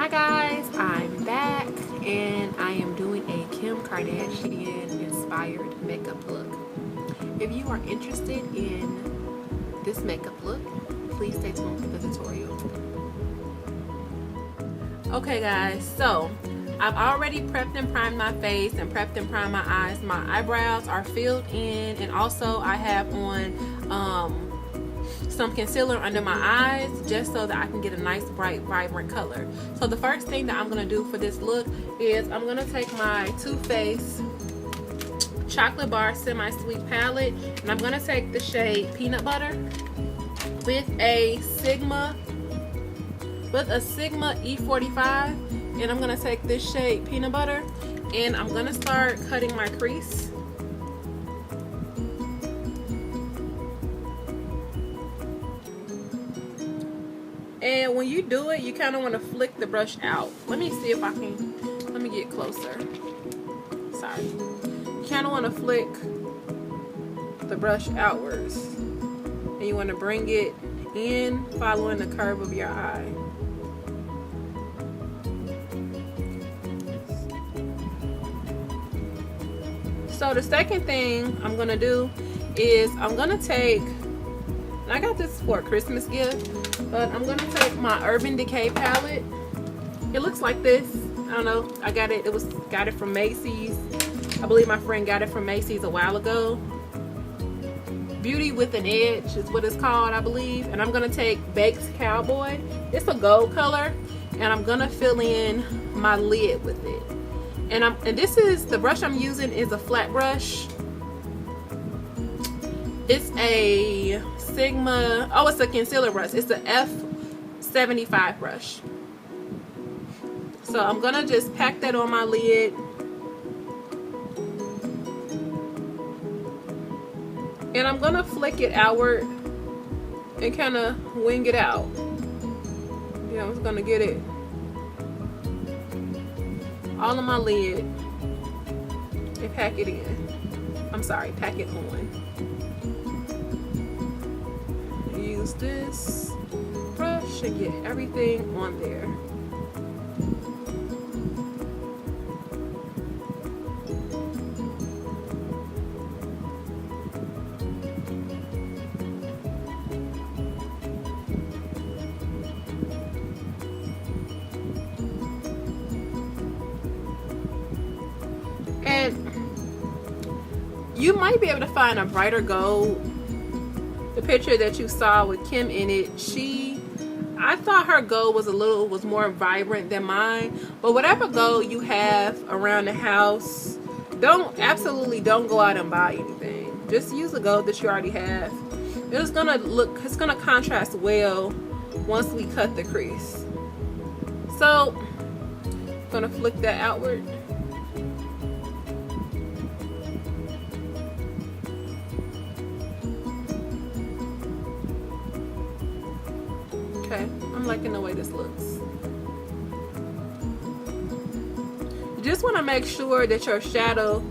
Hi guys, I'm back and I am doing a Kim Kardashian inspired makeup look. If you are interested in this makeup look, please stay tuned for the tutorial. Okay guys, so I've already prepped and primed my face and prepped and primed my eyes. My eyebrows are filled in, and also I have on some concealer under my eyes just so that I can get a nice bright vibrant color. So the first thing that I'm going to do for this look is I'm going to take my Too Faced Chocolate Bar Semi-Sweet palette, and I'm going to take the shade Peanut Butter with a Sigma E45, and I'm going to take this shade Peanut Butter and I'm going to start cutting my crease. And when you do it, you kind of want to flick the brush out. Let me see if I can, let me get closer. Sorry. You kind of want to flick the brush outwards. And you want to bring it in, following the curve of your eye. So the second thing I'm going to do is I'm going to take, and I got this for a Christmas gift, but I'm going to take my Urban Decay palette. It looks like this. I don't know. I got it. Got it from Macy's. I believe my friend got it from Macy's a while ago. Beauty with an Edge is what it's called, I believe. And I'm going to take Baked Cowboy. It's a gold color. And I'm going to fill in my lid with it. And this is, the brush I'm using is a flat brush. It's a Sigma, oh, it's a concealer brush. It's the F75 brush. So I'm gonna just pack that on my lid. And I'm gonna flick it outward and kind of wing it out. Yeah, I'm just gonna get it all on my lid and pack it in. I'm sorry, pack it on. Use this brush and get everything on there. And you might be able to find a brighter gold. The picture that you saw with Kim in it, I thought her gold was more vibrant than mine. But whatever gold you have around the house, absolutely don't go out and buy anything. Just use the gold that you already have. It's gonna contrast well once we cut the crease. So I'm gonna flick that outward. Okay, I'm liking the way this looks. You just want to make sure that your shadow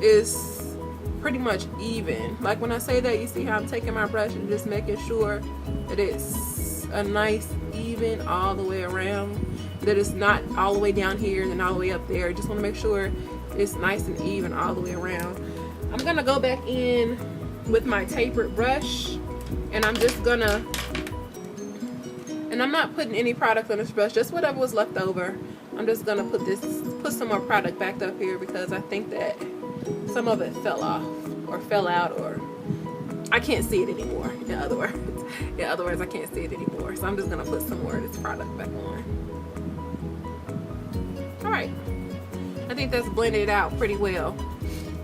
is pretty much even. Like when I say that, you see how I'm taking my brush and just making sure that it's a nice even all the way around. That it's not all the way down here and then all the way up there. Just want to make sure it's nice and even all the way around. I'm going to go back in with my tapered brush, and I'm just going to, and I'm not putting any product on this brush, just whatever was left over. I'm just gonna put some more product back up here because I think that some of it fell off or fell out, or I can't see it anymore. In other words, I can't see it anymore. So I'm just gonna put some more of this product back on. All right, I think that's blended it out pretty well.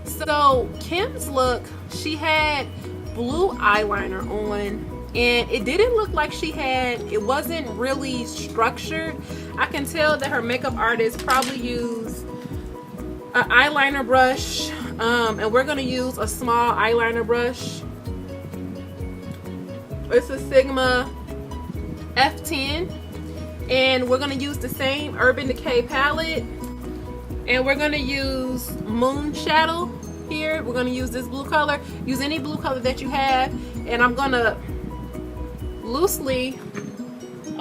So Kim's look, she had blue eyeliner on. And it didn't look like it wasn't really structured. I can tell that her makeup artist probably used an eyeliner brush. And we're gonna use a small eyeliner brush. It's a Sigma F10. And we're gonna use the same Urban Decay palette. And we're gonna use Moon Shadow here. We're gonna use this blue color. Use any blue color that you have. And I'm gonna loosely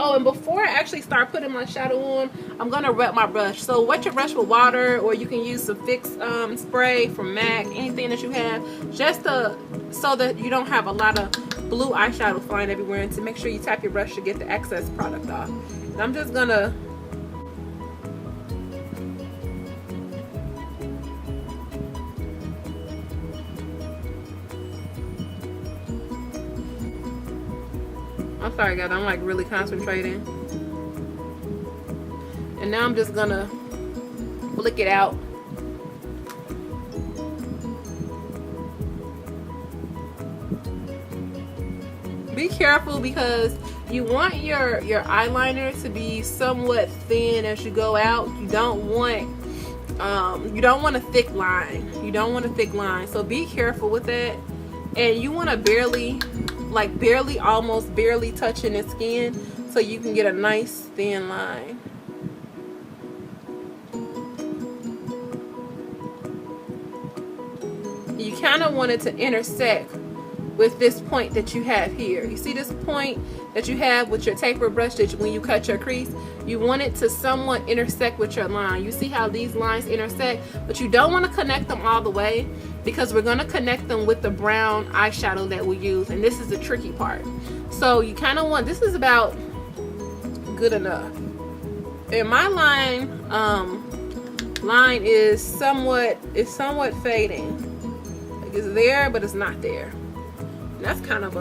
Oh, and before I actually start putting my shadow on, I'm gonna wet my brush. So wet your brush with water, or you can use some Fix spray from Mac, anything that you have, just so that you don't have a lot of blue eyeshadow flying everywhere, and to make sure you tap your brush to get the excess product off. And I'm just gonna I'm sorry guys, I'm like really concentrating. And now I'm just gonna flick it out. Be careful because you want your eyeliner to be somewhat thin as you go out. You don't want a thick line. You don't want a thick line. So be careful with that. And you want to almost barely touching the skin so you can get a nice thin line. You kind of want it to intersect with this point that you have here. You see this point that you have with your taper brush that when you cut your crease, you want it to somewhat intersect with your line. You see how these lines intersect, but you don't want to connect them all the way because we're going to connect them with the brown eyeshadow that we use, and this is the tricky part. So you kind of want, this is about good enough. And my line is somewhat fading. Like it's there, but it's not there. That's kind of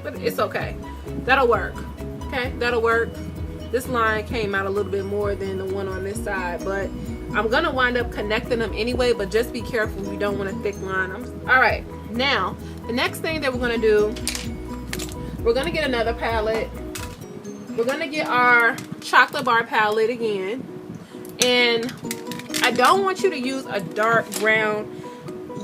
but it's okay. That'll work. Okay, that'll work. This line came out a little bit more than the one on this side, but I'm gonna wind up connecting them anyway, but just be careful. You don't want a thick line. All right, now the next thing that we're gonna do, we're gonna get another palette. We're gonna get our chocolate bar palette again, and I don't want you to use a dark brown.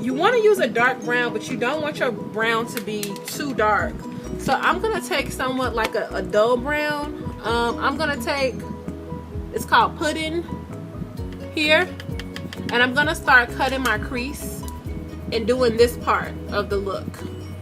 You want to use a dark brown, but you don't want your brown to be too dark. So I'm going to take somewhat like a dull brown. I'm going to take, it's called Pudding here. And I'm going to start cutting my crease and doing this part of the look.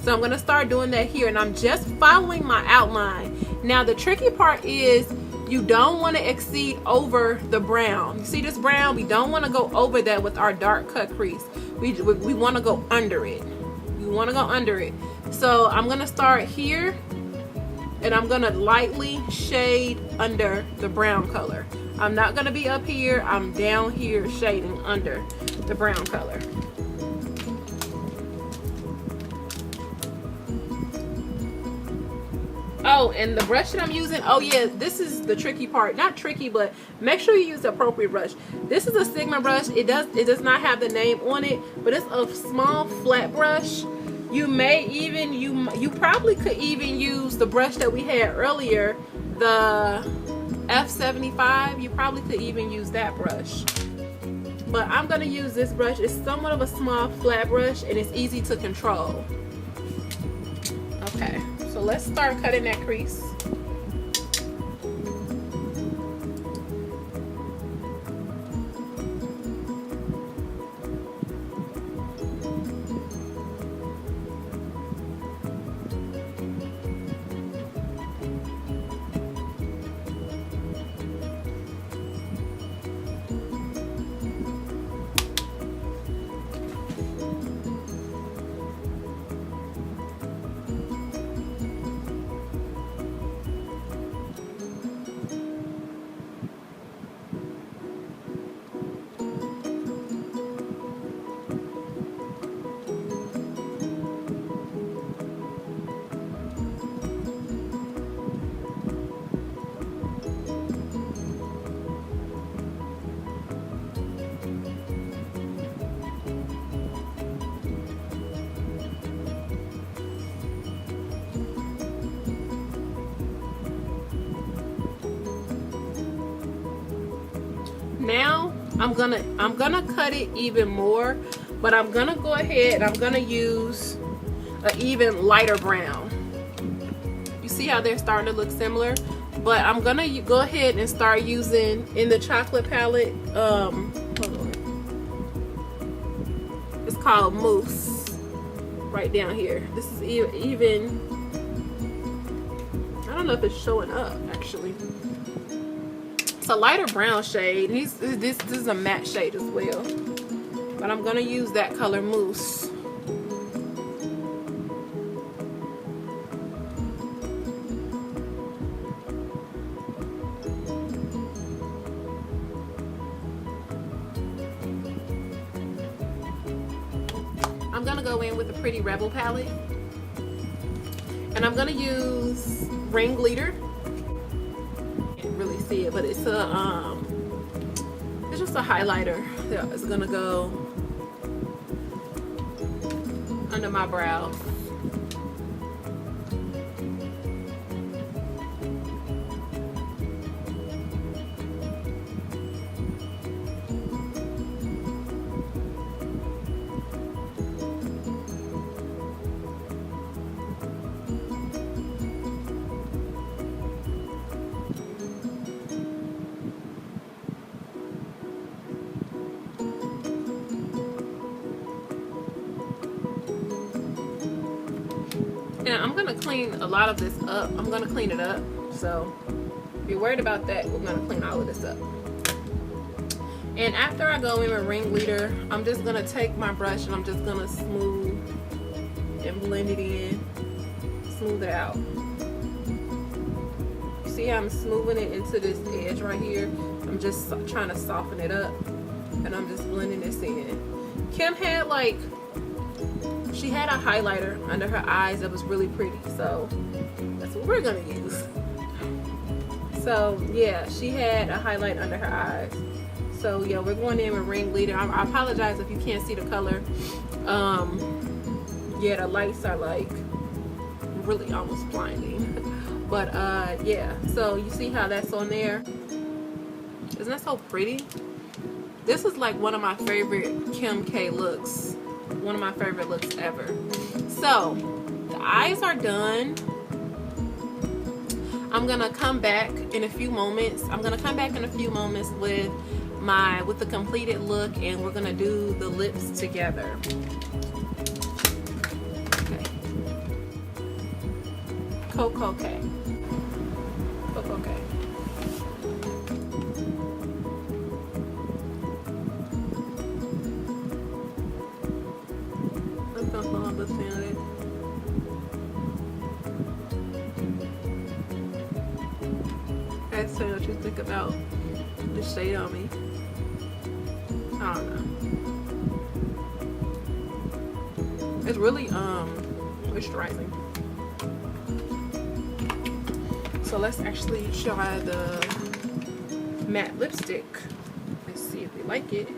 So I'm going to start doing that here. And I'm just following my outline. Now the tricky part is you don't want to exceed over the brown. You see this brown? We don't want to go over that with our dark cut crease. We want to go under it. We want to go under it. So I'm going to start here, and I'm going to lightly shade under the brown color. I'm not going to be up here. I'm down here shading under the brown color. Oh, and the brush that I'm using, oh yeah, this is the tricky part. Not tricky, but make sure you use the appropriate brush. This is a Sigma brush. It does not have the name on it, but it's a small flat brush. You may even, you probably could even use the brush that we had earlier, the F75. You probably could even use that brush. But I'm gonna use this brush. It's somewhat of a small flat brush, and it's easy to control. Okay. So let's start cutting that crease. Now I'm gonna cut it even more, but I'm gonna go ahead and I'm gonna use an even lighter brown. You see how they're starting to look similar? But I'm gonna go ahead and start using in the chocolate palette. Hold on. It's called Mousse. Right down here. This is even. I don't know if it's showing up actually. actually. It's a lighter brown shade. This is a matte shade as well. But I'm gonna use that color Mousse. I'm gonna go in with the Pretty Rebel palette. And I'm gonna use Ring Glitter. Can't really see it, but it's just a highlighter that is gonna go under my brows. And I'm gonna clean a lot of this up. I'm gonna clean it up. So if you're worried about that, we're gonna clean all of this up. And after I go in with Ring Glitter, I'm just gonna take my brush and I'm just gonna smooth and blend it in, smooth it out. See how I'm smoothing it into this edge right here? I'm just trying to soften it up and I'm just blending this in. Kim had like, she had a highlighter under her eyes that was really pretty, so that's what we're gonna use. So yeah, she had a highlight under her eyes. So yeah, we're going in with Ring Glitter. I apologize if you can't see the color. Yeah, the lights are like really almost blinding. But yeah, so you see how that's on there? Isn't that so pretty? This is like one of my favorite Kim K looks. One of my favorite looks ever. So the eyes are done. I'm gonna come back in a few moments. With the completed look, and we're gonna do the lips together. Okay. KoKo. Guys, tell me what you think about the shade on me. I don't know. It's really moisturizing. So let's actually try the matte lipstick. Let's see if we like it.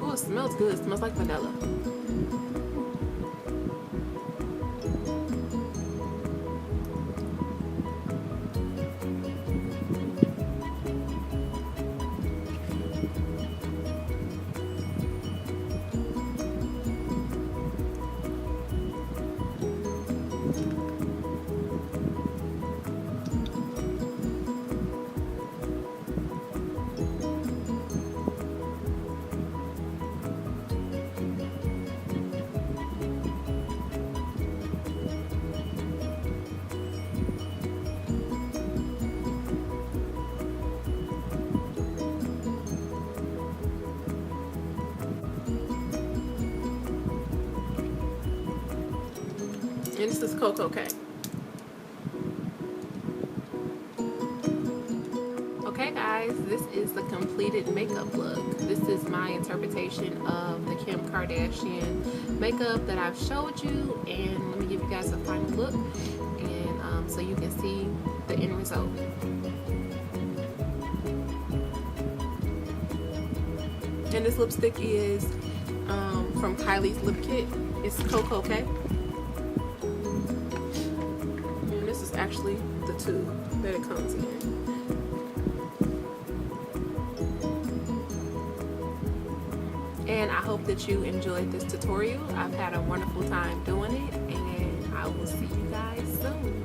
Oh, it smells good. It smells like vanilla. And this is KoKo. Okay guys, this is the completed makeup look. This is my interpretation of the Kim Kardashian makeup that I've showed you, and let me give you guys a final look, and so you can see the end result. And this lipstick is from Kylie's lip kit. It's KoKo. Actually the tube that it comes in. And I hope that you enjoyed this tutorial. I've had a wonderful time doing it, and I will see you guys soon.